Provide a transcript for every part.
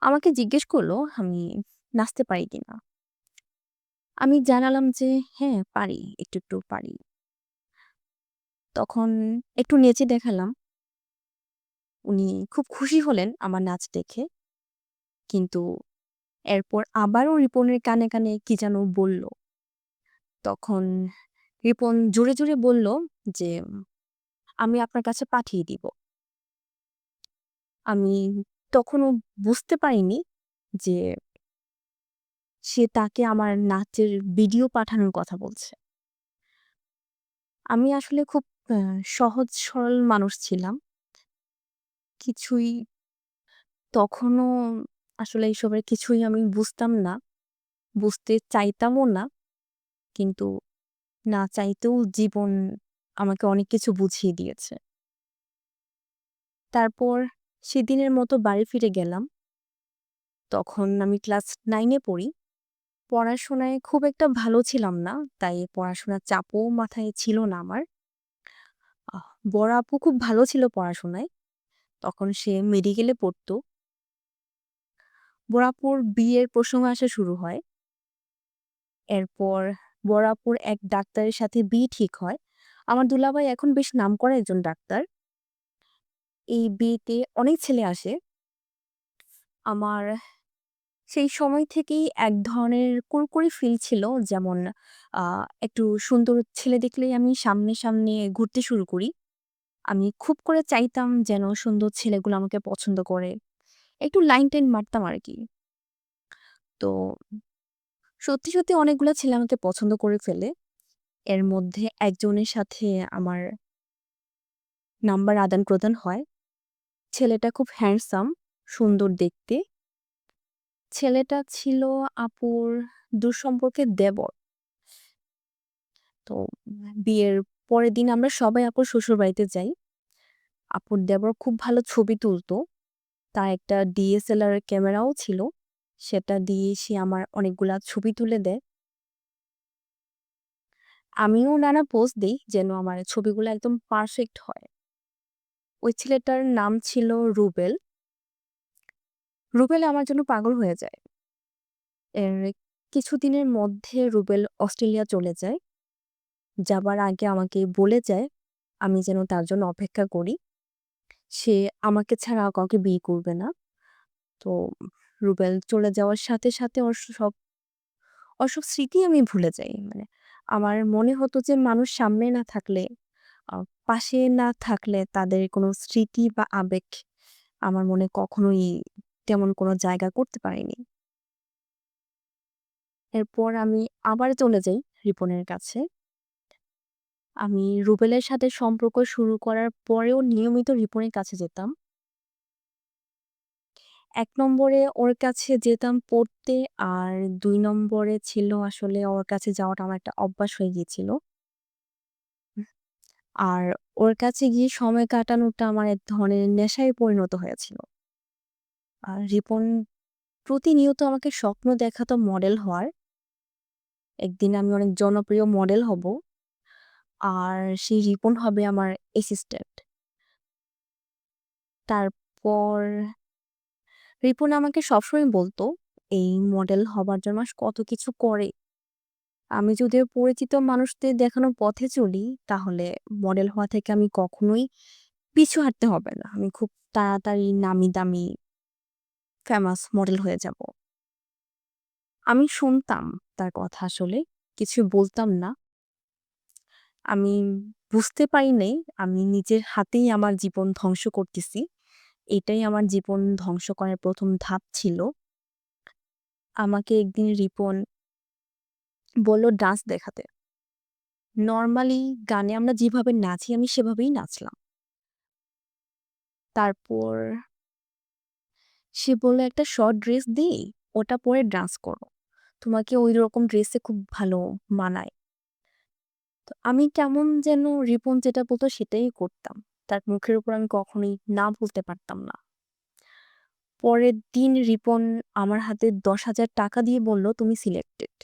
আমাকে জিজ্ঞেস করলো আমি নাচতে পারি কিনা। আমি জানালাম যে হ্যাঁ পারি, একটু পারি। তখন একটু নেচে দেখালাম। উনি খুব খুশি হলেন আমার নাচ দেখে। কিন্তু এরপর আবারও রিপনের কানে কি যেন বলল। তখন রিপন জোরে বলল যে, "আমি আপনার কাছে পাঠিয়ে দিব।" আমি তখনও বুঝতে পারিনি যে সে তাকে আমার নাচের ভিডিও পাঠানোর কথা বলছে। আমি আসলে খুব আ সহজ সরল মানুষ ছিলাম। কিছুই তখনও আসলে এসবের কিছুই আমি বুঝতাম না। বুঝতে চাইতামও না। কিন্তু না চাইতেও জীবন আমাকে অনেক কিছু বুঝিয়ে দিয়েছে। তারপর সেদিনের মতো বাড়ি ফিরে গেলাম। তখন আমি ক্লাস 9 এ পড়ি। পড়াশোনায় খুব একটা ভালো ছিলাম না। তাই পড়াশোনার চাপও মাথায় ছিল না আমার। বড় আপু খুব ভালো ছিল পড়াশোনায়। তখন সে মেডিকেলে পড়তো। বড় আপুর বিয়ের প্রসঙ্গ আসা শুরু হয়। এরপর বড় আপুর এক ডাক্তারের সাথে বিয়ে ঠিক হয়। আমার দুলাভাই এখন বেশ নামকরা একজন ডাক্তার। এই বিয়েতে অনেক ছেলে আসে। আমার সেই সময় থেকেই এক ধরনের কুড়কুড়ি ফিল ছিল। যেমন আ একটু সুন্দর ছেলে দেখলেই আমি সামনে ঘুরতে শুরু করি। আমি খুব করে চাইতাম যেন সুন্দর ছেলেগুলো আমাকে পছন্দ করে। একটু লাইন-টাইন মারতাম আরকি। তো সত্যি অনেকগুলা ছেলে আমাকে পছন্দ করে ফেলে। এর মধ্যে একজনের সাথে আমার নাম্বার আদান-প্রদান হয়। ছেলেটা খুব হ্যান্ডসাম, সুন্দর দেখতে। ছেলেটা ছিল আপুর দূর সম্পর্কের দেবর। তো বিয়ের পরের দিন আমরা সবাই আপুর শ্বশুরবাড়িতে যাই। আপুর দেবর খুব ভালো ছবি তুলতো। তার একটা DSLR ক্যামেরাও ছিল। সেটা দিয়ে সে আমার অনেকগুলা ছবি তুলে দেয়। আমিও নানা পোজ দেই যেন আমার ছবিগুলো একদম পারফেক্ট হয়। ওই ছেলেটার নাম ছিল রুবেল। রুবেল আমার জন্য পাগল হয়ে যায়। এর কিছুদিনের মধ্যে রুবেল অস্ট্রেলিয়া চলে যায়। যাবার আগে আমাকে বলে যায় আমি যেন তার জন্য অপেক্ষা করি। সে আমাকে ছাড়া আর কাউকে বিয়ে করবে না। তো রুবেল চলে যাওয়ার সাথে ওর সব স্মৃতি আমি ভুলে যাই। মানে আমার মনে হতো যে মানুষ সামনে না থাকলে, আ পাশে না থাকলে তাদের কোনো স্মৃতি বা আবেগ আমার মনে কখনোই তেমন কোনো জায়গা করতে পারেনি। এরপর আমি আবার চলে যাই রিপনের কাছে। আমি রুবেলের সাথে সম্পর্ক শুরু করার পরেও নিয়মিত রিপনের কাছে যেতাম। ১ নম্বরে ওর কাছে যেতাম পড়তে, আর ২ নম্বরে ছিল আসলে ওর কাছে যাওয়াটা আমার একটা অভ্যাস হয়ে গিয়েছিল। আর ওর কাছে গিয়ে সময় কাটানোটা আমার এক ধরনের নেশায় পরিণত হয়েছিল। আর রিপন প্রতিনিয়ত আমাকে স্বপ্ন দেখাতো মডেল হওয়ার। একদিন আমি অনেক জনপ্রিয় মডেল হব। আর সেই রিপন হবে আমার অ্যাসিস্ট্যান্ট। তারপর রিপন আমাকে সবসময় বলত, এই মডেল হবার জন্য মানুষ কত কিছু করে। আমি যদি ওই পরিচিত মানুষদের দেখানো পথে চলি, তাহলে মডেল হওয়া থেকে আমি কখনোই পিছু হাঁটতে হবে না। আমি খুব তাড়াতাড়ি নামি-দামি ফেমাস মডেল হয়ে যাব। আমি শুনতাম তার কথা আসলে। কিছু বলতাম না। আমি বুঝতে পারি নাই আমি নিজের হাতেই আমার জীবন ধ্বংস করতেছি। এটাই আমার জীবন ধ্বংস করার ১ম ধাপ ছিল। আমাকে একদিন রিপন বলল ডান্স দেখাতে। নরমালি গানে আমরা যেভাবে নাচি আমি সেভাবেই নাচলাম। তারপর সে বলল, "একটা শর্ট ড্রেস দেই, ওটা পরে ডান্স করো। তোমাকে ঐরকম ড্রেসে খুব ভালো মানায়।" তো আমি কেমন যেন রিপন যেটা বলত সেটাই করতাম। তার মুখের উপর আমি কখনোই না বলতে পারতাম না। পরের দিন রিপন আমার হাতে ৳১০,০০০ দিয়ে বলল, "তুমি সিলেক্টেড।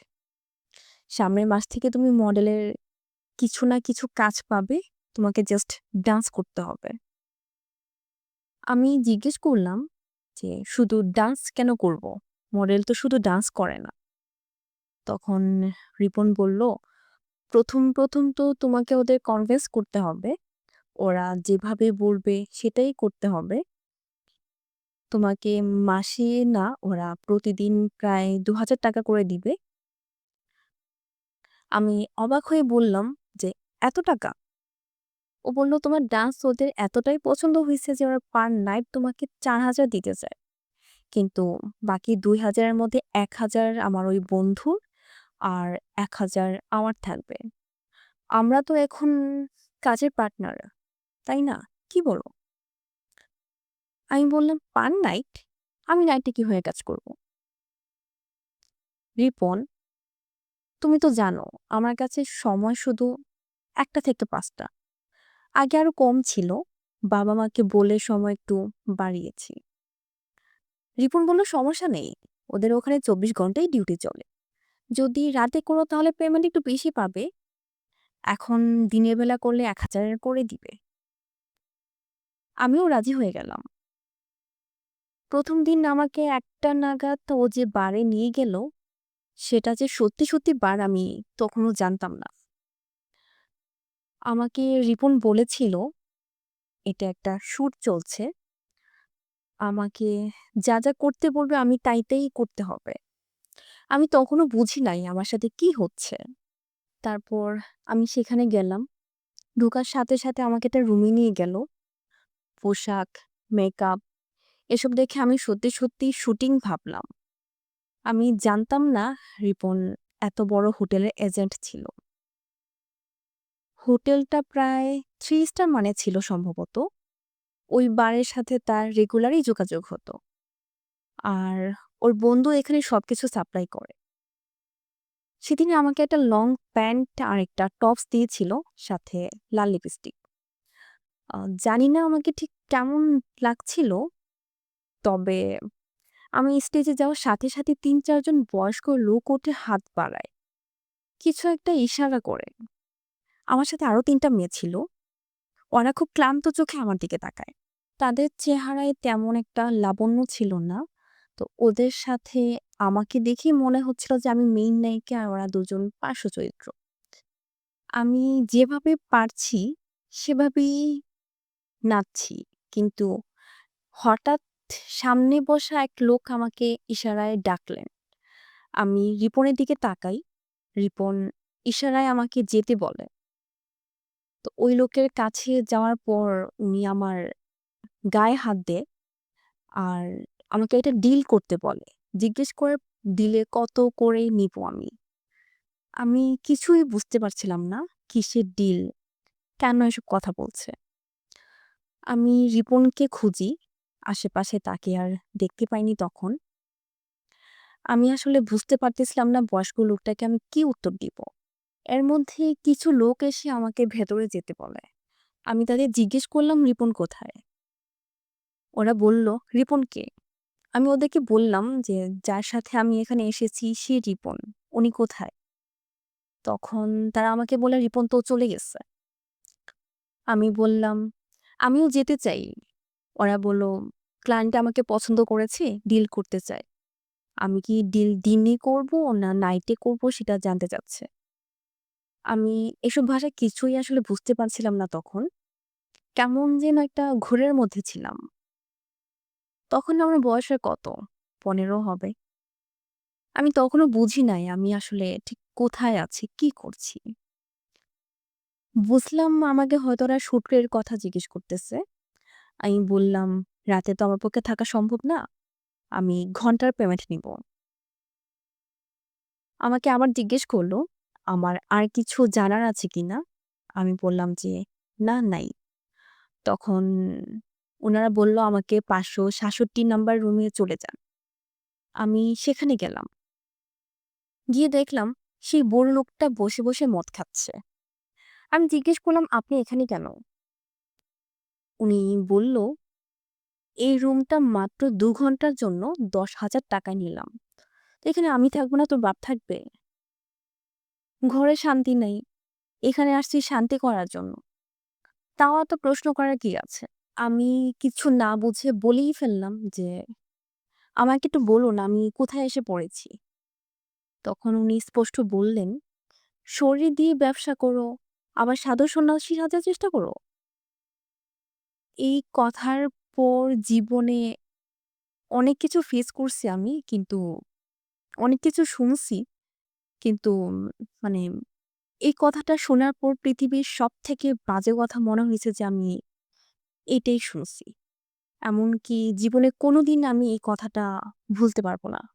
সামনের মাস থেকে তুমি মডেলের কিছু না কিছু কাজ পাবে। তোমাকে জাস্ট ডান্স করতে হবে।" আমি জিজ্ঞেস করলাম, যে শুধু ডান্স কেন করব? মডেল তো শুধু ডান্স করে না। তখন রিপন বলল, "প্রথম তো তোমাকে ওদের কনভিন্স করতে হবে। ওরা যেভাবে বলবে সেটাই করতে হবে। তোমাকে মাসে না ওরা প্রতিদিন প্রায় ৳২,০০০ করে দিবে।" আমি অবাক হয়ে বললাম যে, "এত টাকা?" ও বলল, "তোমার ডান্স ওদের এতটাই পছন্দ হইছে যে ওরা পার নাইট তোমাকে ৪,০০০ দিতে চায়। কিন্তু বাকি ২,০০০ এর মধ্যে ১,০০০ আমার ওই বন্ধুর আর ১,০০০ আমার থাকবে। আমরা তো এখন কাজের পার্টনার, তাই না? কি বলো?" আমি বললাম, "পার নাইট? আমি নাইটে কিভাবে কাজ করব?" রিপন, "তুমি তো জানো আমার কাছে সময় শুধু ১টা থেকে ৫টা। আগে আরো কম ছিল। বাবা-মাকে বলে সময় একটু বাড়িয়েছি।" রিপন বলল, "সমস্যা নেই। ওদের ওখানে ২৪ ঘন্টাই ডিউটি চলে। যদি রাতে করো তাহলে পেমেন্ট একটু বেশি পাবে। এখন দিনের বেলা করলে ১,০০০ করে দিবে।" আমিও রাজি হয়ে গেলাম। ১ম দিন আমাকে ১টা নাগাদ ও যে বারে নিয়ে গেল, সেটা যে সত্যি বার আমি তখনো জানতাম না। আমাকে রিপন বলেছিল, "এটা একটা শুট চলছে। আমাকে যা করতে বলবে আমি তাই করতে হবে।" আমি তখনো বুঝি নাই আমার সাথে কি হচ্ছে। তারপর আমি সেখানে গেলাম। ঢোকার সাথে আমাকে একটা রুমে নিয়ে গেল। পোশাক, মেকআপ এসব দেখে আমি সত্যি শুটিং ভাবলাম। আমি জানতাম না রিপন এত বড় হোটেলের এজেন্ট ছিল। হোটেলটা প্রায় 3 স্টার মানে ছিল সম্ভবত। ওই বারের সাথে তার রেগুলারই যোগাযোগ হতো। আর ওর বন্ধু এখানে সবকিছু সাপ্লাই করে। সেদিন আমাকে একটা লং প্যান্ট আর একটা টপস দিয়েছিল, সাথে লাল লিপস্টিক। জানি না আমাকে ঠিক কেমন লাগছিল। তবে আমি স্টেজে যাওয়ার সাথে ৩-৪ জন বয়স্ক লোক উঠে হাত বাড়ায়। কিছু একটা ইশারা করে। আমার সাথে আরো ৩ টা মেয়ে ছিল। ওরা খুব ক্লান্ত চোখে আমার দিকে তাকায়। তাদের চেহারায় তেমন একটা লাবণ্য ছিল না। তো ওদের সাথে আমাকে দেখেই মনে হচ্ছিল যে আমি মেইন নায়িকা আর ওরা দুজন পার্শ্ব চরিত্র। আমি যেভাবে পারছি সেভাবেই নাচছি। কিন্তু হঠাৎ সামনে বসা এক লোক আমাকে ইশারায় ডাকলেন। আমি রিপনের দিকে তাকাই। রিপন ইশারায় আমাকে যেতে বলে। তো ওই লোকের কাছে যাওয়ার পর উনি আমার গায়ে হাত দেয় আর আমাকে একটা ডিল করতে বলে। জিজ্ঞেস করে দিলে কত করে নিবো আমি। আমি কিছুই বুঝতে পারছিলাম না। কিসের ডিল? কেন এসব কথা বলছে? আমি রিপনকে খুঁজি। আশেপাশে তাকে আর দেখতে পাইনি তখন। আমি আসলে বুঝতে পারতেছিলাম না বয়স্ক লোকটাকে আমি কি উত্তর দিব। এর মধ্যে কিছু লোক এসে আমাকে ভেতরে যেতে বলে। আমি তাদের জিজ্ঞেস করলাম, "রিপন কোথায়?" ওরা বলল, "রিপন কে?" আমি ওদেরকে বললাম যে, "যার সাথে আমি এখানে এসেছি সে রিপন। উনি কোথায়?" তখন তারা আমাকে বলল, "রিপন তো চলে গেছে।" আমি বললাম, "আমিও যেতে চাই।" ওরা বলল, "ক্লায়েন্ট আমাকে পছন্দ করেছে, ডিল করতে চায়। আমি কি ডিল দিনে করব না নাইটে করব সেটা জানতে চাচ্ছে।" আমি এসব ভাষা কিছুই আসলে বুঝতে পারছিলাম না তখন। কেমন যেন একটা ঘোরের মধ্যে ছিলাম। তখন আমার বয়স আর কত? ১৫ হবে। আমি তখনও বুঝি নাই আমি আসলে ঠিক কোথায় আছি, কি করছি। বুঝলাম আমাকে হয়তো ওরা শুটের কথা জিজ্ঞেস করতেছে। আমি বললাম, "রাতে তো আমার পক্ষে থাকা সম্ভব না। আমি ঘন্টার পেমেন্ট নিব।" আমাকে আবার জিজ্ঞেস করল, আমার আর কিছু জানার আছে কিনা? আমি বললাম যে, "না, নাই।" তখন উনারা বলল আমাকে ৫৬৭ নাম্বার রুমে চলে যান। আমি সেখানে গেলাম। গিয়ে দেখলাম সেই বুড়ো লোকটা বসে মদ খাচ্ছে। আমি জিজ্ঞেস করলাম, "আপনি এখানে কেন?" উনি বলল, "এই রুমটা মাত্র ২ ঘন্টার জন্য ৳১০,০০০ নিলাম। তো এখানে আমি থাকবো না তোর বাপ থাকবে? ঘরে শান্তি নেই। এখানে আসছি শান্তি করার জন্য। তাও এত প্রশ্ন করার কি আছে?" আমি কিছু না বুঝে বলেই ফেললাম যে, আমাকে একটু বলুন আমি কোথায় এসে পড়েছি? তখন উনি স্পষ্ট বললেন, "শরীর দিয়ে ব্যবসা করো, আবার সাধু সন্ন্যাসী সাজার চেষ্টা করো?" এই কথার পর জীবনে অনেক কিছু ফেস করছি আমি। কিন্তু অনেক কিছু শুনছি। কিন্তু মানে এই কথাটা শোনার পর পৃথিবীর সবথেকে বাজে কথা মনে হয়েছে যে আমি এটাই শুনছি। এমনকি জীবনে কোনোদিন আমি এই কথাটা ভুলতে পারব না।